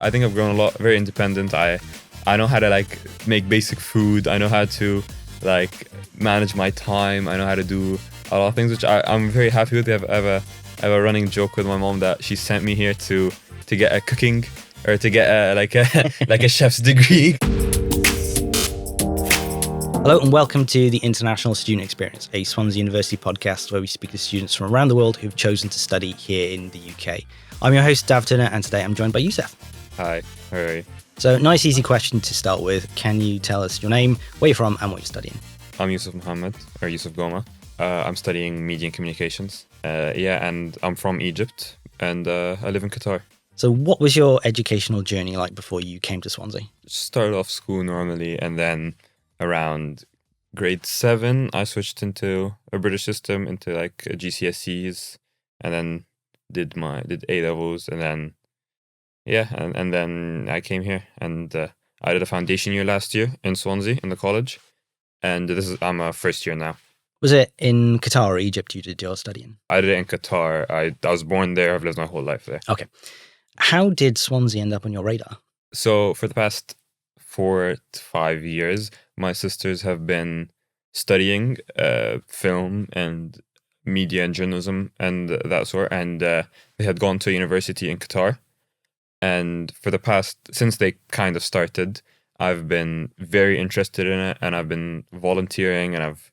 I think I've grown a lot, very independent. I know how to like make basic food. I know how to like manage my time. I know how to do a lot of things, which I'm very happy with. I have a running joke with my mom that she sent me here to get a cooking or to get like a chef's degree. Hello and welcome to the International Student Experience, a Swansea University podcast where we speak to students from around the world who've chosen to study here in the UK. I'm your host, Dav Turner, and today I'm joined by Youssef. Hi, how are you? So, nice easy question to start with. Can you tell us your name, where you're from, and what you're studying? I'm Youssef Mohammed, or Youssef Goma. I'm studying media and communications. And I'm from Egypt, and I live in Qatar. So what was your educational journey like before you came to Swansea? Started off school normally, and then around grade 7, I switched into a British system, into like GCSEs, and then did A levels, and then and then I came here, and I did a foundation year last year in Swansea in the college, and I'm a first year now. Was it in Qatar or Egypt you did your studying? I did it in Qatar. I was born there. I've lived my whole life there. Okay. How did Swansea end up on your radar? So for the past 4 to 5 years, my sisters have been studying film and media and journalism and that sort, and they had gone to a university in Qatar. And since they kind of started, I've been very interested in it, and I've been volunteering, and I've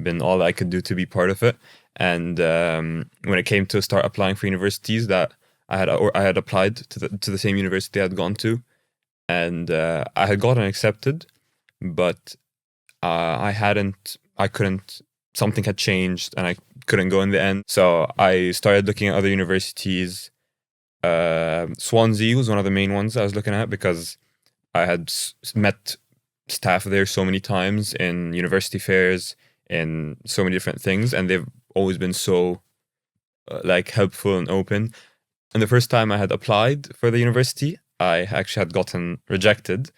been all I could do to be part of it. And when it came to start applying for universities, that I had applied to the same university I had gone to, and I had gotten accepted, but something had changed, and I couldn't go in the end. So I started looking at other universities. Swansea was one of the main ones I was looking at because I had met staff there so many times in university fairs, in so many different things, and they've always been so helpful and open. And the first time I had applied for the university, I actually had gotten rejected,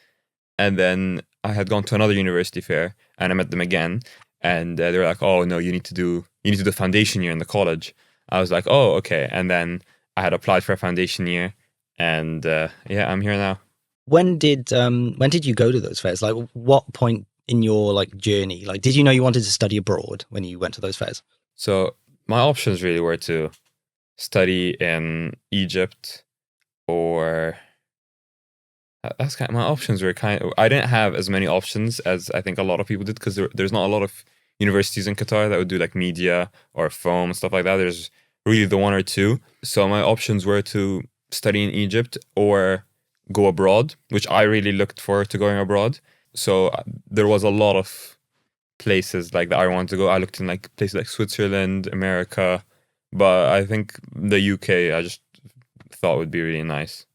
and then I had gone to another university fair, and I met them again, and they were like, "Oh no, you need to do the foundation year in the college." I was like, "Oh, okay," and then I had applied for a foundation year, and I'm here now. When did you go to those fairs? Like, what point in your journey? Did you know you wanted to study abroad when you went to those fairs? So my options really were to study in Egypt, or that's kind of, my options were I didn't have as many options as I think a lot of people did, because there's not a lot of universities in Qatar that would do like media or film and stuff like that. There's really the one or two. So my options were to study in Egypt or go abroad, which I really looked forward to going abroad. So there was a lot of places that I wanted to go. I looked in places like Switzerland, America, but I think the UK I just thought would be really nice.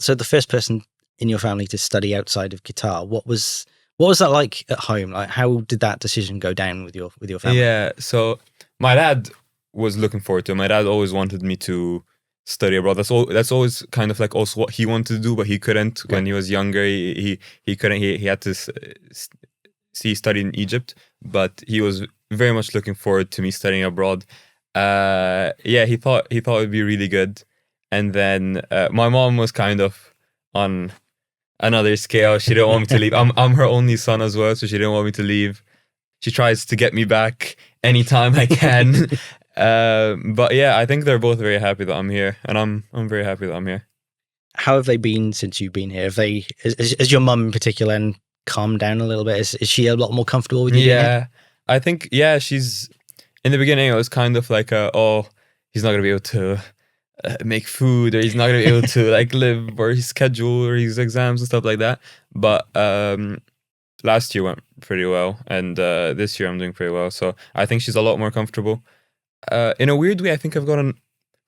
So the first person in your family to study outside of Qatar, what was that like at home? How did that decision go down with your family? Yeah, so my dad was looking forward to it. My dad always wanted me to study abroad. That's always kind of also what he wanted to do, but he couldn't. Okay. When he was younger. He couldn't. He had to study in Egypt, but he was very much looking forward to me studying abroad. He thought it would be really good. And then my mom was kind of on another scale. She didn't want me to leave. I'm her only son as well, so she didn't want me to leave. She tries to get me back anytime I can. But yeah, I think they're both very happy that I'm here, and I'm very happy that I'm here. How have they been since you've been here? Has your mum in particular calmed down a little bit? Is she a lot more comfortable with you? Yeah, I think she's. In the beginning, it was kind of like he's not gonna be able to make food, or he's not gonna be able to live, or his schedule, or his exams and stuff like that. But last year went pretty well, and this year I'm doing pretty well. So I think she's a lot more comfortable. In a weird way, I think I've gotten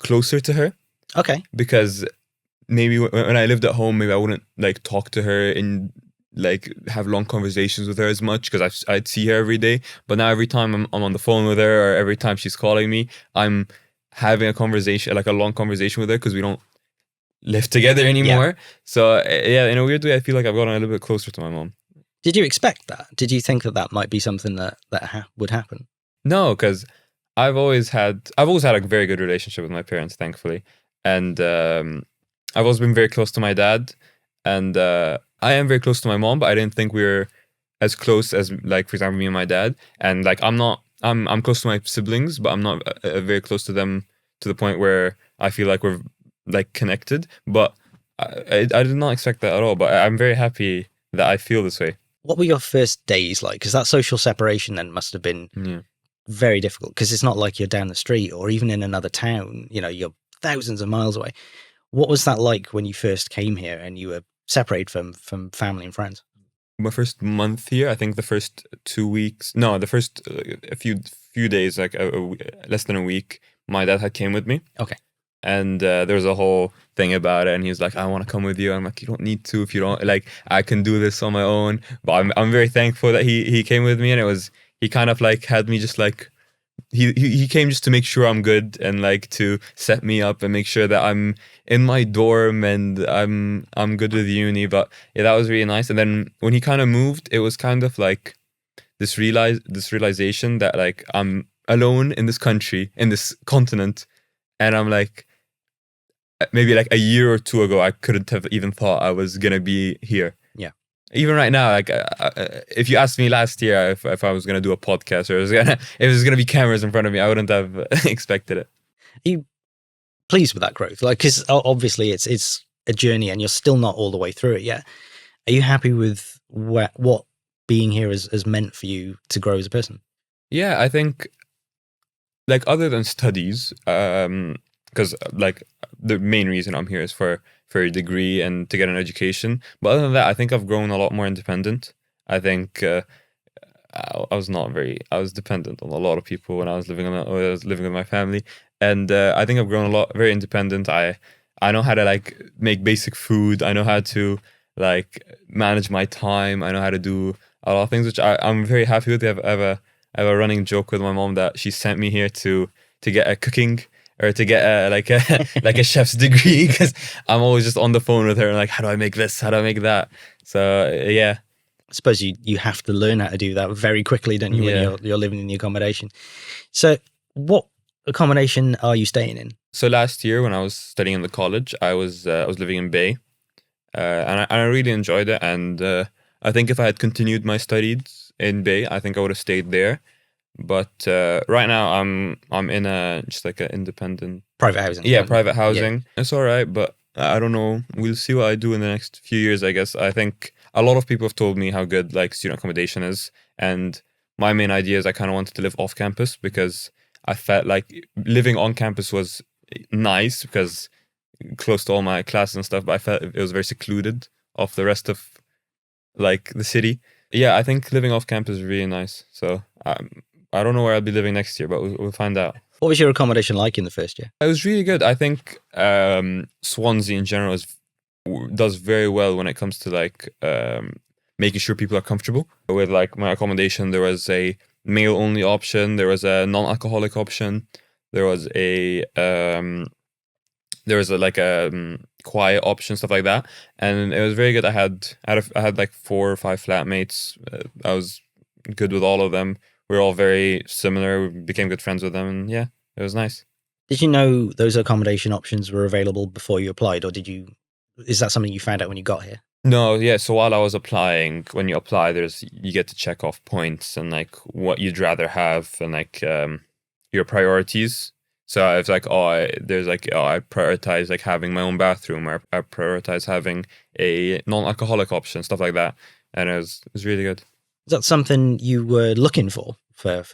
closer to her. Okay. Because maybe when I lived at home, maybe I wouldn't talk to her and have long conversations with her as much, because I'd see her every day. But now every time I'm on the phone with her, or every time she's calling me, I'm having a conversation, a long conversation with her, because we don't live together anymore. Yeah. So in a weird way, I feel like I've gotten a little bit closer to my mom. Did you expect that? Did you think that might be something that would happen? No, because I've always had a very good relationship with my parents, thankfully, and I've always been very close to my dad, and I am very close to my mom, but I didn't think we were as close as, like, for example, me and my dad. And like, I'm close to my siblings, but I'm not very close to them to the point where I feel like we're like connected. But I did not expect that at all. But I'm very happy that I feel this way. What were your first days like? Because that social separation then must have been very difficult, because it's not like you're down the street or even in another town. You know, you're thousands of miles away. What was that like when you first came here and you were separated from family and friends? My first month here, I think the first 2 weeks, no, the first a few days, like less than a week, my dad had came with me. Okay. And there was a whole thing about it, and he was like, "I want to come with you." I'm like, "You don't need to if you don't like. I can do this on my own." But I'm very thankful that he came with me, and he kind of like had me just like he came just to make sure I'm good and like to set me up and make sure that I'm in my dorm and I'm good with uni. But yeah, that was really nice. And then when he kind of moved, it was kind of like this realization that like I'm alone in this country, in this continent, and I'm like, maybe like a year or two ago, I couldn't have even thought I was gonna be here. Yeah. Even right now, like if you asked me last year if I was gonna do a podcast or if it was gonna be cameras in front of me, I wouldn't have expected it. Are you pleased with that growth? Like, because obviously it's a journey, and you're still not all the way through it yet. Are you happy with what being here has meant for you to grow as a person? Yeah, I think, like, other than studies, because like the main reason I'm here is for a degree and to get an education. But other than that, I think I've grown a lot more independent. I think I was dependent on a lot of people when I was living with my family, and I think I've grown a lot, very independent. I know how to like make basic food. I know how to like manage my time. I know how to do a lot of things, which I'm very happy with. I have a running joke with my mom that she sent me here to get a cooking or to get like a chef's degree, because I'm always just on the phone with her and like, how do I make this? How do I make that? So yeah. I suppose you have to learn how to do that very quickly, don't you, Yeah. when you're living in the accommodation. So what accommodation are you staying in? So last year when I was studying in the college, I was living in Bay, and I really enjoyed it. And I think if I had continued my studies in Bay, I think I would have stayed there. But right now I'm in just like an independent Private housing. Yeah, private housing. Yeah. It's all right, but I don't know. We'll see what I do in the next few years, I guess. I think a lot of people have told me how good like student accommodation is, and my main idea is I kind of wanted to live off campus, because I felt like living on campus was nice because close to all my classes and stuff, but I felt it was very secluded off the rest of like the city. Yeah, I think living off campus is really nice. So I don't know where I'll be living next year, but we'll find out. What was your accommodation like in the first year? It was really good. I think Swansea in general does very well when it comes to like making sure people are comfortable. With like my accommodation, there was a male only option, there was a non-alcoholic option, there was a quiet option, stuff like that, and it was very good. I had like 4 or 5 flatmates. I was good with all of them. We were all very similar. We became good friends with them, and yeah, it was nice. Did you know those accommodation options were available before you applied, or is that something you found out when you got here? No, yeah. So while I was applying, when you apply, you get to check off points and like what you'd rather have and like your priorities. So I was like, I prioritize like having my own bathroom, or I prioritize having a non-alcoholic option, stuff like that, and it was really good. Is that something you were looking for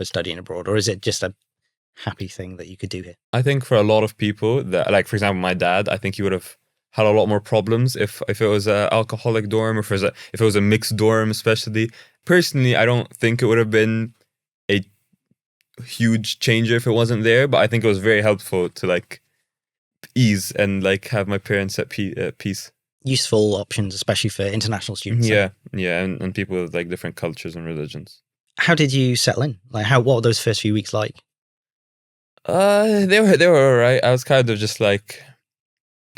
studying abroad, or is it just a happy thing that you could do here? I think for a lot of people, that, like for example, my dad, I think he would have had a lot more problems if it was an alcoholic dorm, or if it was a mixed dorm, especially. Personally, I don't think it would have been a huge changer if it wasn't there, but I think it was very helpful to like ease and like have my parents at peace. Useful options, especially for international students. Yeah, and people with like different cultures and religions. How did you settle in? Like, what were those first few weeks like? They were alright. I was kind of just like,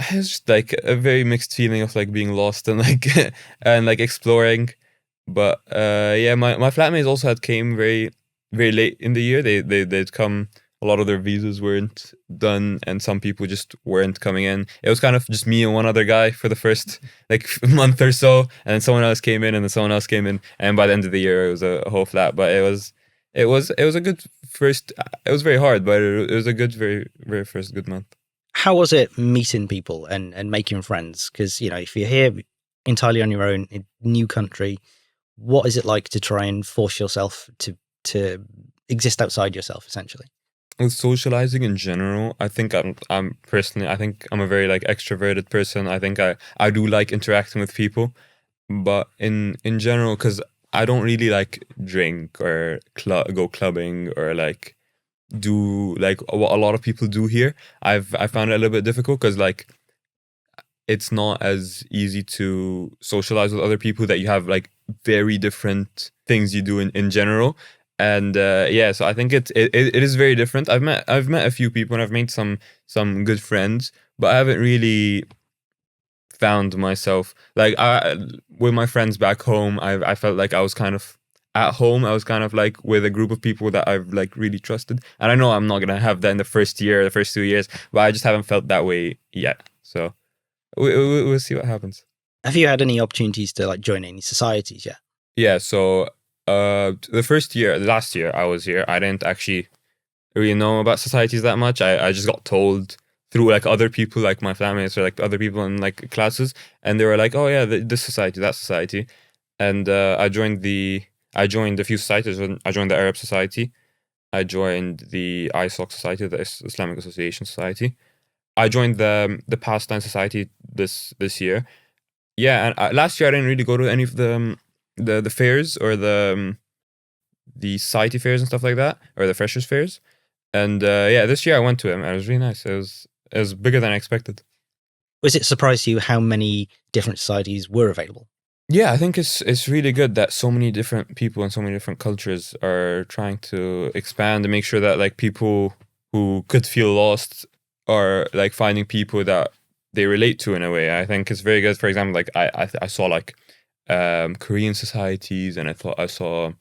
it was just like a very mixed feeling of like being lost and like and like exploring. But yeah, my flatmates also came very very late in the year. They'd come a lot of their visas weren't done, and some people just weren't coming in. It was kind of just me and one other guy for the first like month or so, and then someone else came in, and then someone else came in, and by the end of the year, it was a whole flat. But it was a good first. It was very hard, but it was a good, very very first good month. How was it meeting people and making friends? Because, you know, if you're here entirely on your own in a new country, what is it like to try and force yourself to exist outside yourself, essentially? With socializing in general, I think I'm personally, I think I'm a very like extroverted person. I think I do like interacting with people, but in general, because I don't really like drink or go clubbing or like do like what a lot of people do here. I found it a little bit difficult because like it's not as easy to socialize with other people that you have like very different things you do in general. And yeah, so I think it is very different. I've met a few people and I've made some good friends, but I haven't really found myself like with my friends back home. I felt like I was kind of at home. I was kind of like with a group of people that I've like really trusted, and I know I'm not gonna have that in the first year, the first 2 years, but I just haven't felt that way yet. So we'll see what happens. Have you had any opportunities to like join any societies yet? Yeah, so the last year I was here, I didn't actually really know about societies that much. I just got told through like other people, like my flatmates or like other people in like classes, and they were like, oh yeah, this society, that society. And I joined a few societies. I joined the Arab Society, I joined the ISOC Society, the Islamic Association Society. I joined the Palestine Society this year. Yeah, and last year I didn't really go to any of the fairs or the society fairs and stuff like that, or the freshers fairs. And yeah, this year I went to them, and it was really nice. It was bigger than I expected. Was it surprised you how many different societies were available? Yeah, I think it's really good that so many different people and so many different cultures are trying to expand and make sure that like people who could feel lost are like finding people that they relate to in a way. I think it's very good. For example, like I saw like Korean societies, and I saw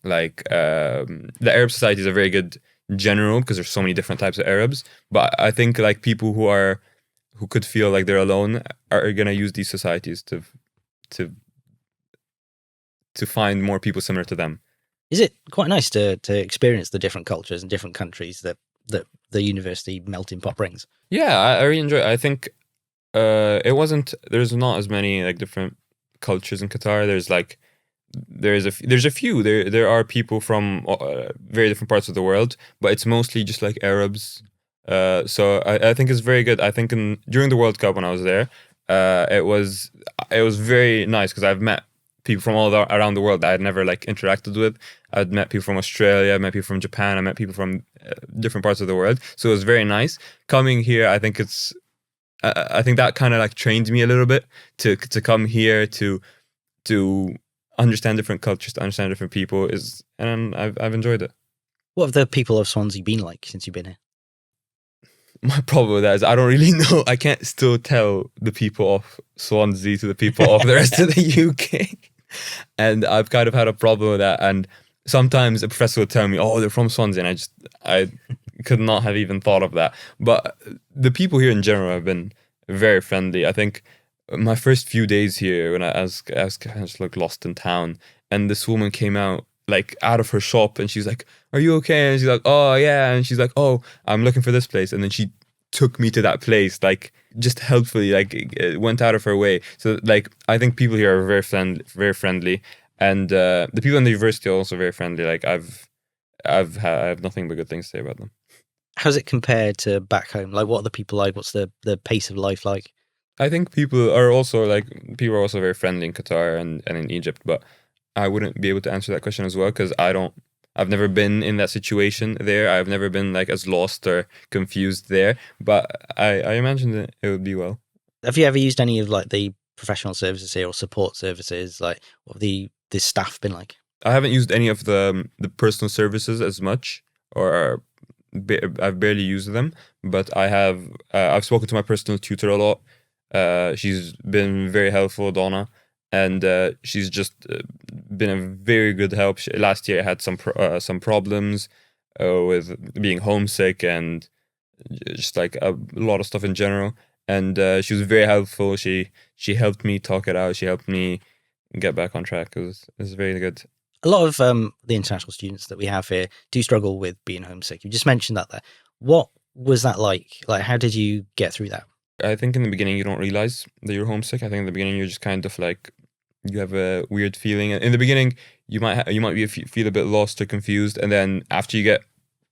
like the Arab societies are very good in general because there's so many different types of Arabs. But I think like people who could feel like they're alone are gonna use these societies to find more people similar to them. Is it quite nice to experience the different cultures and different countries that the university melting pot brings? Yeah, I really enjoy it. I think there's not as many like different cultures in Qatar. There's a few. There are people from very different parts of the world, but it's mostly just like Arabs. So I think it's very good. I think during the World Cup when I was there, it was very nice because I've met people from all around the world that I'd never like interacted with. I'd met people from Australia, I met people from Japan, I met people from different parts of the world. So it was very nice coming here. I think I think that kind of like trained me a little bit to come here to understand different cultures, to understand different people and I've enjoyed it. What have the people of Swansea been like since you've been here? My problem with that is I don't really know. I can't still tell the people of Swansea to the people of the rest of the UK. And I've kind of had a problem with that. And sometimes a professor would tell me, oh, they're from Swansea. And I could not have even thought of that. But the people here in general have been very friendly. I think my first few days here, when I was kind of just like lost in town, and this woman came out of her shop, and she's like, are you okay? And she's like, oh yeah. And she's like, oh, I'm looking for this place. And then she took me to that place, like just helpfully, like went out of her way. So like I think people here are very friendly, and the people in the university are also very friendly. Like I have nothing but good things to say about them. How's it compared to back home? Like, what are the people like? What's the pace of life like? I think people are also very friendly in Qatar and in Egypt, but I wouldn't be able to answer that question as well because I've never been in that situation there. I've never been like as lost or confused there, but I imagine that it would be well. Have you ever used any of like the professional services here or support services? Like, what have the staff been like? I haven't used any of the personal services as much, or I've barely used them, but I've spoken to my personal tutor a lot. She's been very helpful, Donna, and she's just been a very good help. Last year I had some problems with being homesick and just like a lot of stuff in general. And she was very helpful. She helped me talk it out. She helped me get back on track. It was very good. A lot of the international students that we have here do struggle with being homesick. You just mentioned that there. What was that like? Like, how did you get through that? I think in the beginning you don't realize that you're homesick. I think in the beginning you're just kind of like, you have a weird feeling. In the beginning you might feel a bit lost or confused, and then after you get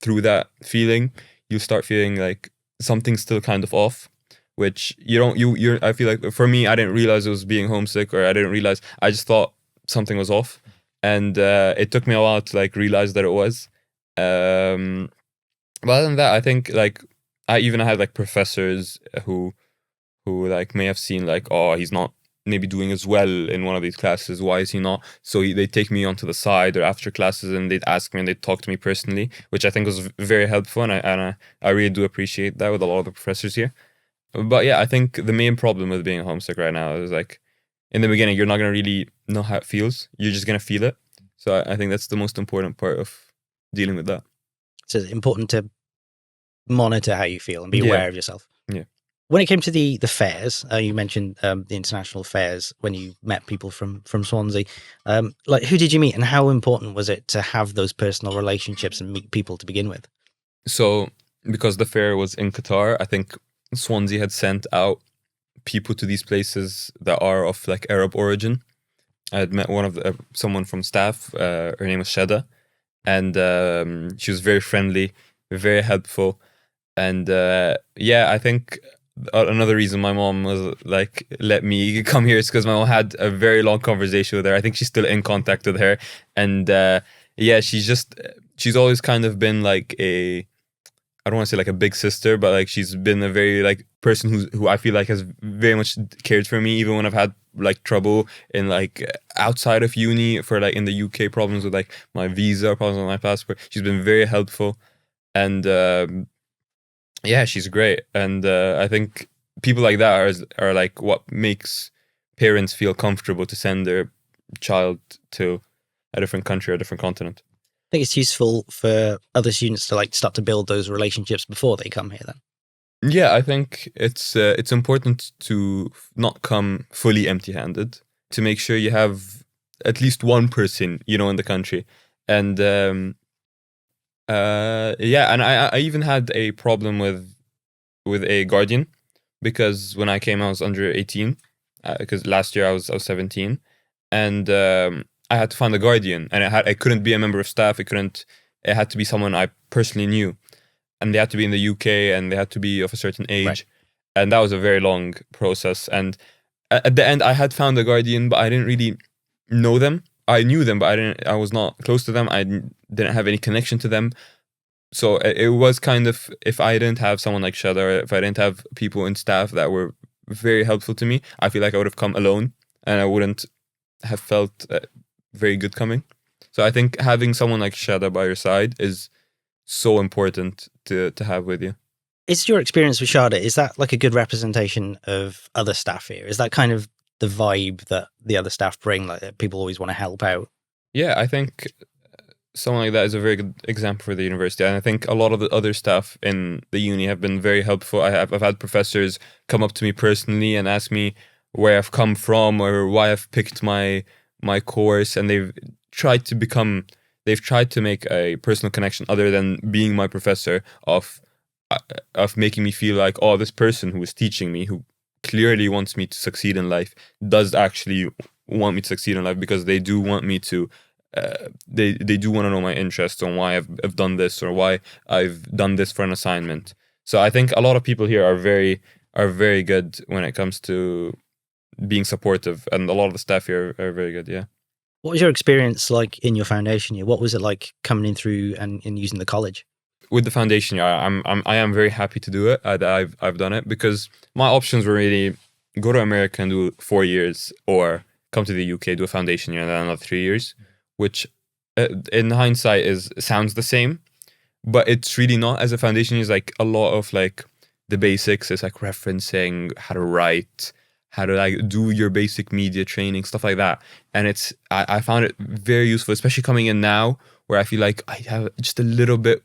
through that feeling, you start feeling like something's still kind of off, which I feel like for me, I didn't realize it was being homesick, or I just thought something was off. And it took me a while to like realize that it was. But other than that, I think like I even had like professors who like may have seen like, oh, he's not maybe doing as well in one of these classes. Why is he not? So they take me onto the side or after classes, and they'd ask me and they'd talk to me personally, which I think was very helpful. And I really do appreciate that with a lot of the professors here. But yeah, I think the main problem with being homesick right now is like, in the beginning, you're not going to really know how it feels. You're just going to feel it. So I think that's the most important part of dealing with that. So it's important to monitor how you feel and be aware of yourself. Yeah. When it came to the fairs, you mentioned the international fairs when you met people from Swansea. Like, who did you meet, and how important was it to have those personal relationships and meet people to begin with? So because the fair was in Qatar, I think Swansea had sent out people to these places that are of like Arab origin. I had met someone from staff. Her name was Shada, and she was very friendly, very helpful. And I think another reason my mom was like, let me come here is because my mom had a very long conversation with her. I think she's still in contact with her, and she's always kind of been like I don't want to say like a big sister, but like she's been a very like person who I feel like has very much cared for me, even when I've had like trouble in like outside of uni, for like in the UK, problems with like my visa, problems with my passport. She's been very helpful, and she's great. And I think people like that are like what makes parents feel comfortable to send their child to a different country or a different continent. I think it's useful for other students to like start to build those relationships before they come here then. Yeah, I think it's important to not come fully empty-handed, to make sure you have at least one person, in the country. And and I even had a problem with a guardian, because when I came I was under 18, because last year I was 17, and I had to find a guardian, and I couldn't be a member of staff. It had to be someone I personally knew, and they had to be in the UK, and they had to be of a certain age. Right. And that was a very long process. And at the end, I had found a guardian, but I didn't really know them. I knew them, but I was not close to them. I didn't have any connection to them. So it was kind of, if I didn't have someone like Shada, or if I didn't have people in staff that were very helpful to me, I feel like I would have come alone, and I wouldn't have felt very good coming. So I think having someone like Shada by your side is so important to have with you. Is your experience with Shada, is that like a good representation of other staff here? Is that kind of the vibe that the other staff bring, like that people always want to help out? Yeah, I think someone like that is a very good example for the university. And I think a lot of the other staff in the uni have been very helpful. I've had professors come up to me personally and ask me where I've come from or why I've picked my course, and they've tried to make a personal connection other than being my professor, of making me feel like, oh, this person who is teaching me, who clearly wants me to succeed in life, does actually want me to succeed in life, because they do want me to they do want to know my interests and why I've done this, or why I've done this for an assignment. So I think a lot of people here are very good when it comes to being supportive, and a lot of the staff here are very good. Yeah. What was your experience like in your foundation year? What was it like coming in through and using the college? With the foundation year, I am very happy to do it. I've done it because my options were really go to America and do 4 years, or come to the UK, do a foundation year, and then another 3 years, which in hindsight sounds the same, but it's really not. As a foundation year, is like a lot of like the basics. It's like referencing, how to write, how to like do your basic media training, stuff like that. And I found it very useful, especially coming in now, where I feel like I have just a little bit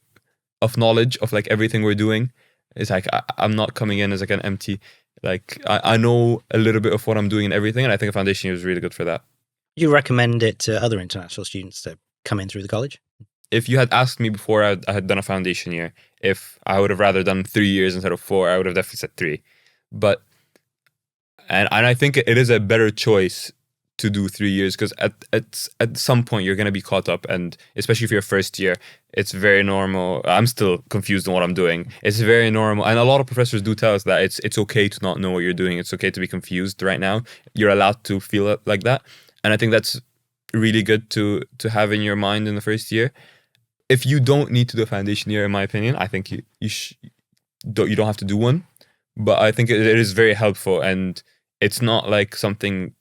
of knowledge of like everything we're doing. It's like I'm not coming in as like an empty, like I know a little bit of what I'm doing and everything, and I think a foundation year is really good for that. You recommend it to other international students to come in through the college? If you had asked me before I had done a foundation year, if I would have rather done 3 years instead of 4, I would have definitely said 3. But and I think it is a better choice to do 3 years, because at some point you're going to be caught up, and especially if you're first year, it's very normal. I'm still confused on what I'm doing. It's very normal, and a lot of professors do tell us that it's okay to not know what you're doing. It's okay to be confused right now. You're allowed to feel it like that, and I think that's really good to have in your mind in the first year. If you don't need to do a foundation year, in my opinion, I think you don't have to do one, but I think it is very helpful, and it's not like something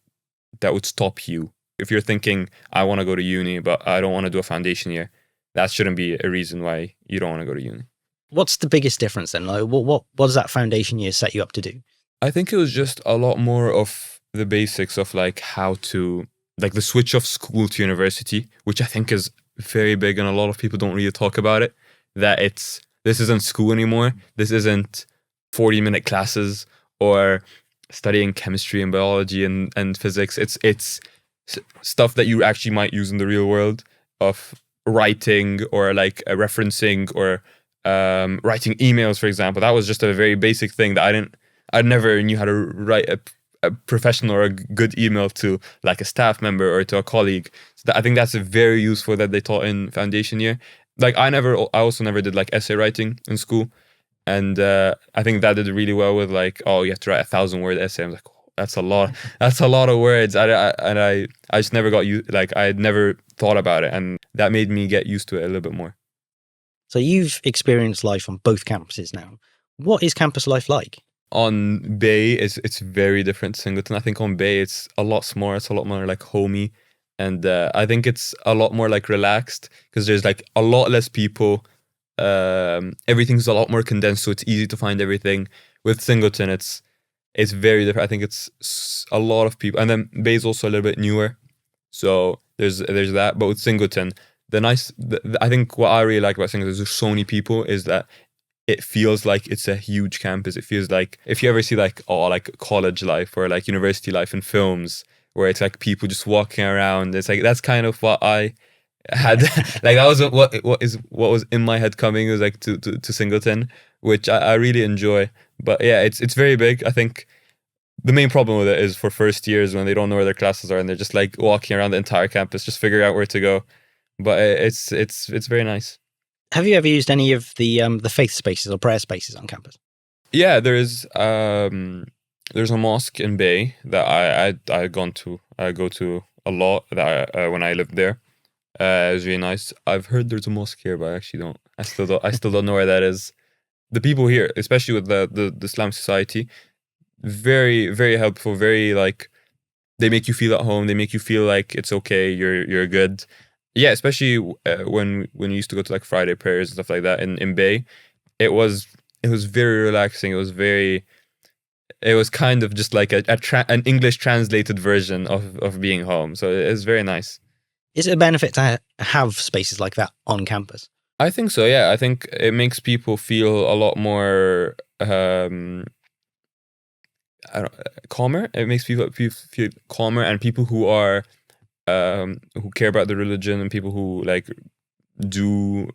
that would stop you. If you're thinking, I want to go to uni, but I don't want to do a foundation year, that shouldn't be a reason why you don't want to go to uni. What's the biggest difference then? Like, what does that foundation year set you up to do? I think it was just a lot more of the basics of like how to, like the switch of school to university, which I think is very big, and a lot of people don't really talk about it. That this isn't school anymore. This isn't 40-minute classes or studying chemistry and biology and physics. It's stuff that you actually might use in the real world, of writing or like referencing or writing emails, for example. That was just a very basic thing that I never knew how to write a professional or a good email to like a staff member or to a colleague. So I think that's very useful that they taught in foundation year. Like I also never did like essay writing in school. And I think that did really well with like, oh, you have to write 1,000-word essay. I'm like, oh, that's a lot. That's a lot of words. I just never got used. Like I had never thought about it, and that made me get used to it a little bit more. So you've experienced life on both campuses now. What is campus life like? On Bay, it's very different to Singleton. I think on Bay it's a lot smaller. It's a lot more like homey, and I think it's a lot more like relaxed, because there's like a lot less people. Everything's a lot more condensed, so it's easy to find everything. With Singleton, it's very different. I think it's a lot of people, and then Bay's also a little bit newer, so there's that. But with Singleton, I think what I really like about Singleton is there's so many people, is that it feels like it's a huge campus. It feels like, if you ever see like college life or like university life in films, where it's like people just walking around, it's like that's kind of what I had. Like that was what was in my head coming. It was like to Singleton, which I really enjoy. But yeah, it's very big. I think the main problem with it is for first years, when they don't know where their classes are and they're just like walking around the entire campus, just figuring out where to go. But it's very nice. Have you ever used any of the faith spaces or prayer spaces on campus? Yeah, there's a mosque in Bay that I go to a lot, that when I lived there. It was really nice. I've heard there's a mosque here, but I actually don't. I still don't know where that is. The people here, especially with the Islamic Society, very, very helpful. Very like, they make you feel at home. They make you feel like it's okay. You're good. Yeah, especially when you used to go to like Friday prayers and stuff like that in Bay, it was very relaxing. It was kind of just like an English translated version of being home. So it's very nice. Is it a benefit to have spaces like that on campus? I think so, yeah. I think it makes people feel a lot more calmer. It makes people feel calmer, and people who are who care about the religion, and people who like do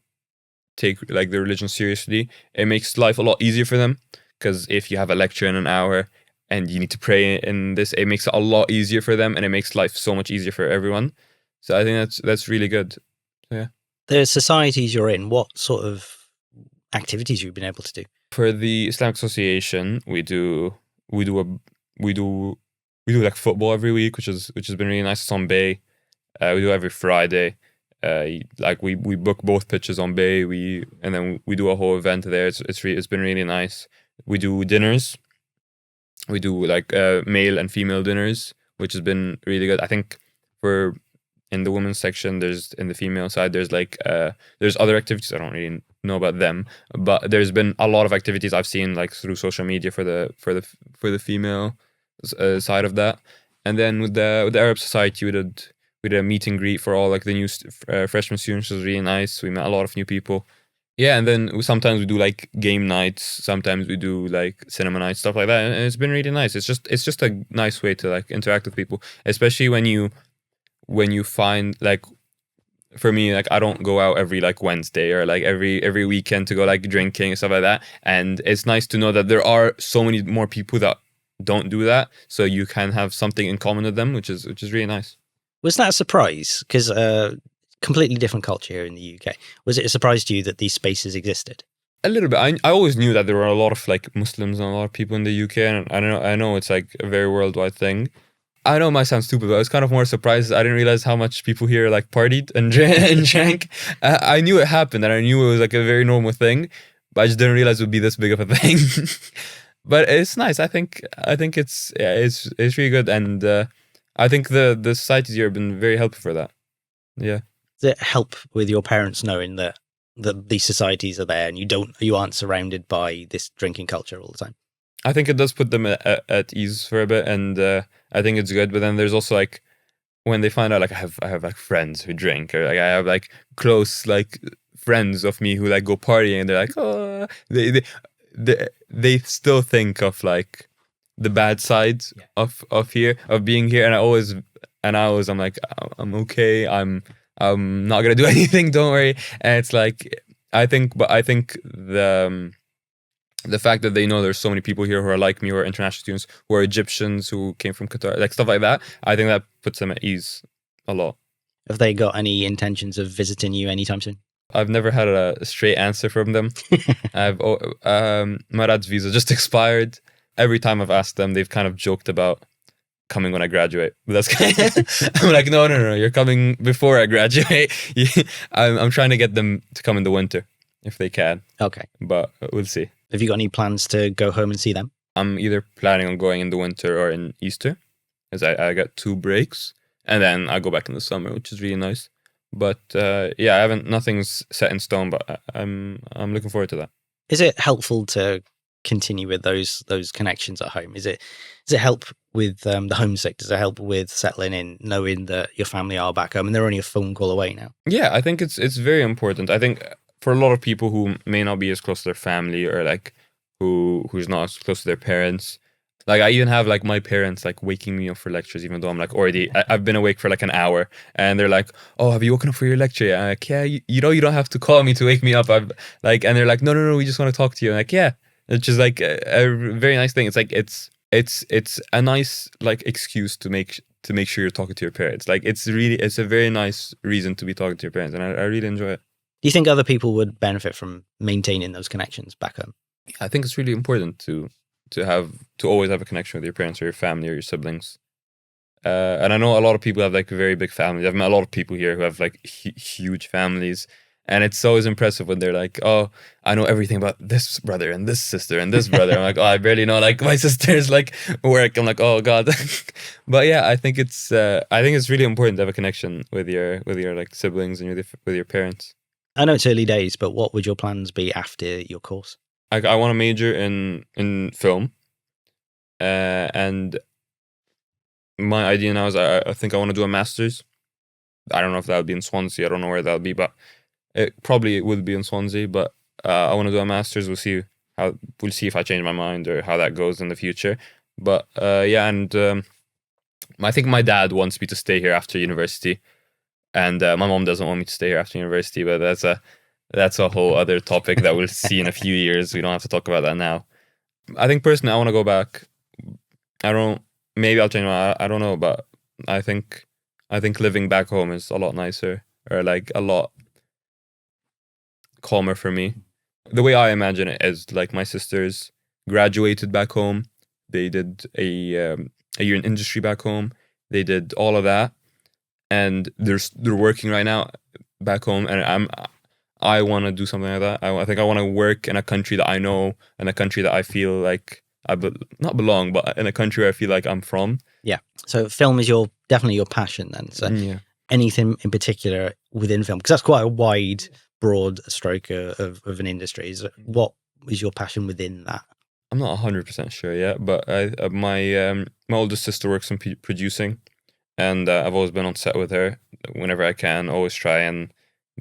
take like the religion seriously, it makes life a lot easier for them. Because if you have a lecture in an hour and you need to pray in this, it makes it a lot easier for them, and it makes life so much easier for everyone. So I think that's really good. So, yeah. The societies you're in, what sort of activities you've been able to do? For the Islamic Association, we do like football every week, which has been really nice. It's on Bay. We do every Friday. Like we book both pitches on Bay. And then we do a whole event there. It's been really nice. We do dinners. We do like male and female dinners, which has been really good. I think in the women's section, in the female side, there's like there's other activities. I don't really know about them, but there's been a lot of activities I've seen like through social media for the female side of that. And then with the Arab Society, we did a meet and greet for all like the new freshman students. It was really nice. We met a lot of new people. Yeah, and then sometimes we do like game nights, sometimes we do like cinema nights, stuff like that, and it's been really nice. It's just a nice way to like interact with people, especially when you find like, for me, like I don't go out every like Wednesday or like every weekend to go like drinking and stuff like that, and it's nice to know that there are so many more people that don't do that, so you can have something in common with them, which is really nice. Was that a surprise? Because completely different culture here in the UK. Was it a surprise to you that these spaces existed? A little bit. I always knew that there were a lot of like Muslims and a lot of people in the UK, and I know it's like a very worldwide thing. I know it might sound stupid, but I was kind of more surprised. I didn't realize how much people here like partied and and drank. I knew it happened, and I knew it was like a very normal thing, but I just didn't realize it would be this big of a thing. But it's nice. I think it's, yeah, it's really good, and I think the societies here have been very helpful for that. Yeah. Does it help with your parents knowing that these societies are there and you aren't surrounded by this drinking culture all the time? I think it does put them at ease for a bit, and I think it's good. But then there's also like when they find out, like I have like friends who drink, or like I have like close like friends of me who like go partying, and they're like, oh, they still think of like the bad sides of being here, and I'm like, I'm okay, I'm not gonna do anything, don't worry. And it's like I think the fact that they know there's so many people here who are like me, who are international students, who are Egyptians, who came from Qatar, like stuff like that, I think that puts them at ease a lot. Have they got any intentions of visiting you anytime soon? I've never had a straight answer from them. My dad's visa just expired. Every time I've asked them, they've kind of joked about coming when I graduate. But that's kind of, I'm like, no, you're coming before I graduate. I'm trying to get them to come in the winter if they can. Okay. But we'll see. Have you got any plans to go home and see them? I'm either planning on going in the winter or in Easter, as I got 2 breaks, and then I go back in the summer, which is really nice. But yeah, nothing's set in stone, but I'm looking forward to that. Is it helpful to continue with those connections at home? Does it help with the homesick? Does it help with settling in, knowing that your family are back home and they're only a phone call away now? Yeah, I think it's very important. I think for a lot of people who may not be as close to their family, or like who's not as close to their parents, like I even have like my parents like waking me up for lectures, even though I'm like already I've been awake for like an hour, and they're like, "Oh, have you woken up for your lecture?" I'm like, "Yeah, you don't have to call me to wake me up." I'm like, and they're like, "No, we just want to talk to you." I'm like, "Yeah," which is like a very nice thing. It's like it's a nice like excuse to make sure you're talking to your parents. Like it's a very nice reason to be talking to your parents, and I really enjoy it. Do you think other people would benefit from maintaining those connections back home? I think it's really important to always have a connection with your parents or your family or your siblings. And I know a lot of people have like very big families. I've met a lot of people here who have like huge families, and it's always impressive when they're like, "Oh, I know everything about this brother and this sister and this brother." I'm like, "Oh, I barely know like my sister's like work." I'm like, "Oh God." But yeah, I think it's really important to have a connection with your like siblings and with your parents. I know it's early days, but what would your plans be after your course? I want to major in film, and my idea now is I think I want to do a master's. I don't know if that would be in Swansea. I don't know where that would be, but it will be in Swansea. But I want to do a master's. We'll see if I change my mind or how that goes in the future. But yeah, and I think my dad wants me to stay here after university, and my mom doesn't want me to stay here after university. But that's a whole other topic that we'll see in a few years. We don't have to talk about that now. I think personally, I want to go back. Maybe I'll change I don't know, but I think living back home is a lot nicer, or like a lot calmer for me. The way I imagine it is like my sisters graduated back home. They did a year in industry back home. They did all of that, and they're working right now back home. And I want to do something like that. I think I want to work in a country that I know, in a country that I feel like not belong, but in a country where I feel like I'm from. Yeah. So film is definitely your passion then. So yeah. Anything in particular within film? Because that's quite a wide, broad stroke of an industry. What is your passion within that? I'm not 100% sure yet, but my oldest sister works in producing, and I've always been on set with her whenever I can. Always try and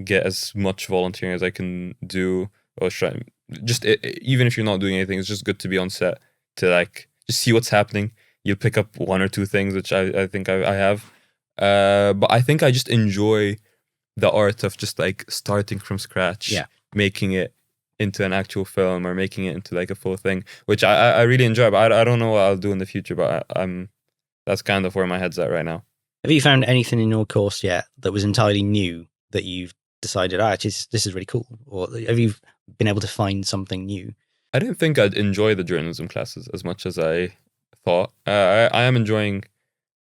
get as much volunteering as I can do, or try. Just even if you're not doing anything, it's just good to be on set to like just see what's happening. You'll pick up one or two things, which I think I have. But I think I just enjoy the art of just like starting from scratch, making it into an actual film or making it into like a full thing, which I really enjoy. But I don't know what I'll do in the future, but that's kind of where my head's at right now. Have you found anything in your course yet that was entirely new that you've decided, actually, this is really cool? Or have you been able to find something new? I didn't think I'd enjoy the journalism classes as much as I thought. I am enjoying,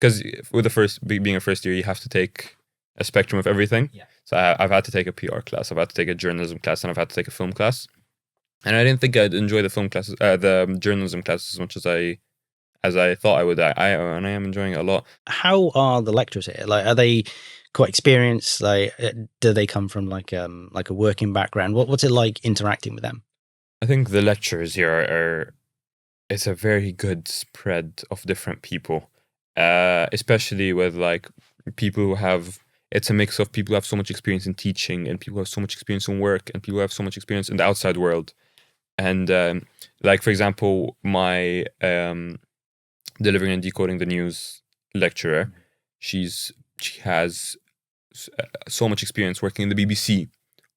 because with being a first year, you have to take a spectrum of everything. Yeah. So I've had to take a PR class, I've had to take a journalism class, and I've had to take a film class. And I didn't think I'd enjoy the film classes, the journalism classes as much as I thought I would. And I am enjoying it a lot. How are the lecturers here? Like, are they quite experienced? Like, do they come from like a working background? What's it like interacting with them? I think the lecturers here it's a very good spread of different people, especially with like people who have. It's a mix of people who have so much experience in teaching, and people who have so much experience in work, and people who have so much experience in the outside world. And like, for example, my delivering and decoding the news lecturer, she has so much experience working in the BBC,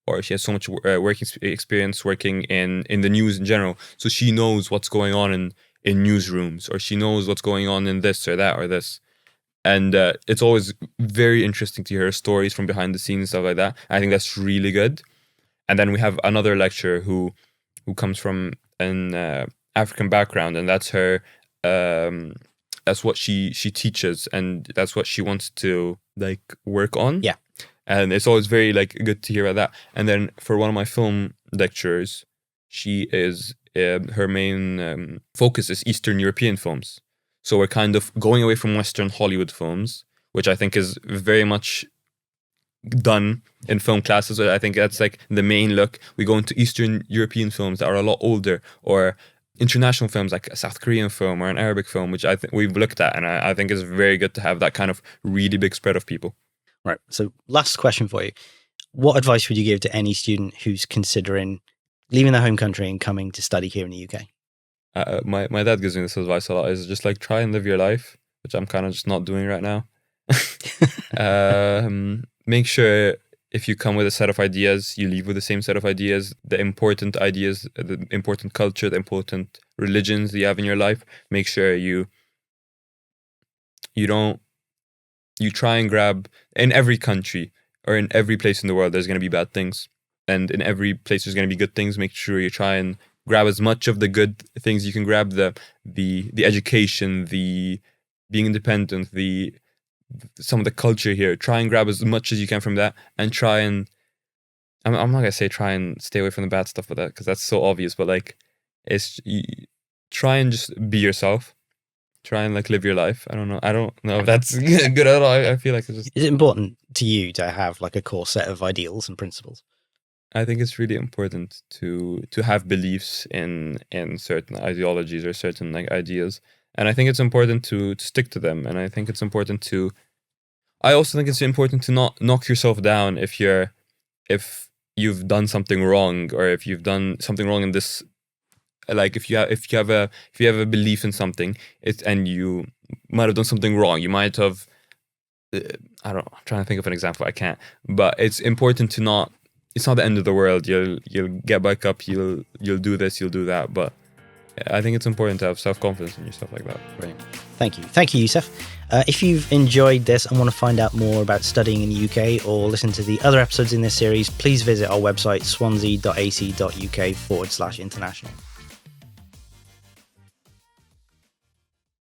or she has so much working experience working in the news in general. So she knows what's going on in newsrooms, or she knows what's going on in this or that or this. And it's always very interesting to hear stories from behind the scenes and stuff like that. I think that's really good. And then we have another lecturer who comes from an African background, and that's her. That's what she teaches, and that's what she wants to like work on. Yeah. And it's always very like good to hear about that. And then for one of my film lecturers, she is her main focus is Eastern European films. So we're kind of going away from Western Hollywood films, which I think is very much done in film classes. I think that's like the main look. We go into Eastern European films that are a lot older, or international films like a South Korean film or an Arabic film, which I think we've looked at, and I think it's very good to have that kind of really big spread of people. Right. So last question for you. What advice would you give to any student who's considering leaving their home country and coming to study here in the UK? My dad gives me this advice a lot, is just like try and live your life, which I'm kind of just not doing right now. Make sure if you come with a set of ideas, you leave with the same set of ideas, the important culture, the important religions that you have in your life. Make sure you try and grab, in every country or in every place in the world, there's going to be bad things. And in every place there's going to be good things. Make sure you try and grab as much of the good things you can grab, the education, the being independent, some of the culture here. Try and grab as much as you can from that, and try and I'm not gonna say try and stay away from the bad stuff with that, because that's so obvious, but like try and just be yourself. Try and like live your life. I don't know if that's good at all. I feel like it's just... Is it important to you to have like a core set of ideals and principles? I think it's really important to have beliefs in certain ideologies or certain like ideas, and I think it's important to stick to them. And I think it's important to. I also think it's important to not knock yourself down if you've done something wrong, or if you've done something wrong in this. Like if you have a belief in something, and you might have done something wrong. You might have. I don't know. I'm trying to think of an example. I can't. But it's important to not. It's not the end of the world. You'll get back up. You'll do this. You'll do that. But I think it's important to have self-confidence in your stuff like that. Brilliant. Thank you, Youssef. If you've enjoyed this and want to find out more about studying in the UK or listen to the other episodes in this series, please visit our website swansea.ac.uk/international.